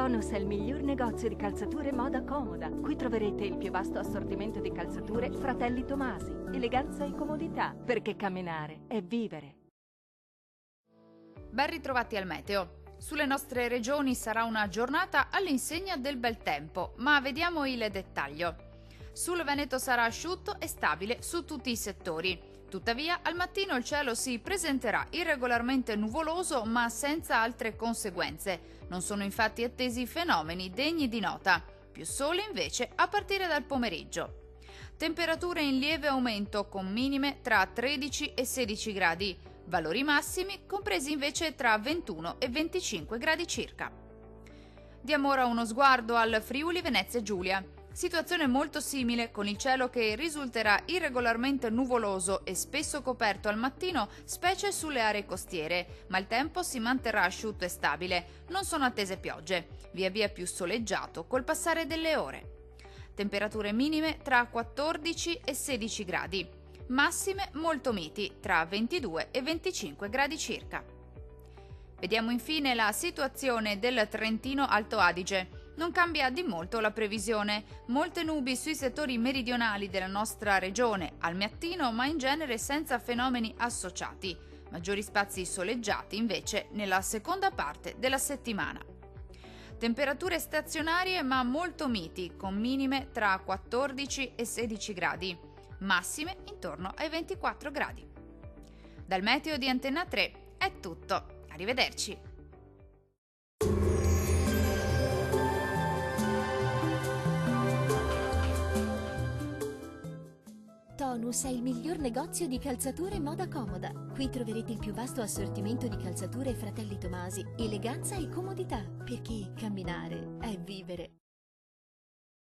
Tonus è il miglior negozio di calzature moda comoda. Qui troverete il più vasto assortimento di calzature Fratelli Tomasi. Eleganza e comodità, perché camminare è vivere. Ben ritrovati al meteo. Sulle nostre regioni sarà una giornata all'insegna del bel tempo, ma vediamo il dettaglio. Sul Veneto sarà asciutto e stabile su tutti i settori. Tuttavia, al mattino il cielo si presenterà irregolarmente nuvoloso, ma senza altre conseguenze. Non sono infatti attesi fenomeni degni di nota. Più sole invece a partire dal pomeriggio. Temperature in lieve aumento con minime tra 13 e 16 gradi. Valori massimi compresi invece tra 21 e 25 gradi circa. Diamo ora uno sguardo al Friuli Venezia Giulia. Situazione molto simile, con il cielo che risulterà irregolarmente nuvoloso e spesso coperto al mattino, specie sulle aree costiere, ma il tempo si manterrà asciutto e stabile. Non sono attese piogge, via via più soleggiato col passare delle ore. Temperature minime tra 14 e 16 gradi, massime molto miti tra 22 e 25 gradi circa. Vediamo infine la situazione del Trentino Alto Adige. Non cambia di molto la previsione. Molte nubi sui settori meridionali della nostra regione, al mattino, ma in genere senza fenomeni associati. Maggiori spazi soleggiati invece nella seconda parte della settimana. Temperature stazionarie ma molto miti, con minime tra 14 e 16 gradi, massime intorno ai 24 gradi. Dal meteo di Antenna 3 è tutto. Arrivederci! Tonus è il miglior negozio di calzature moda comoda. Qui troverete il più vasto assortimento di calzature Fratelli Tomasi, eleganza e comodità, perché camminare è vivere.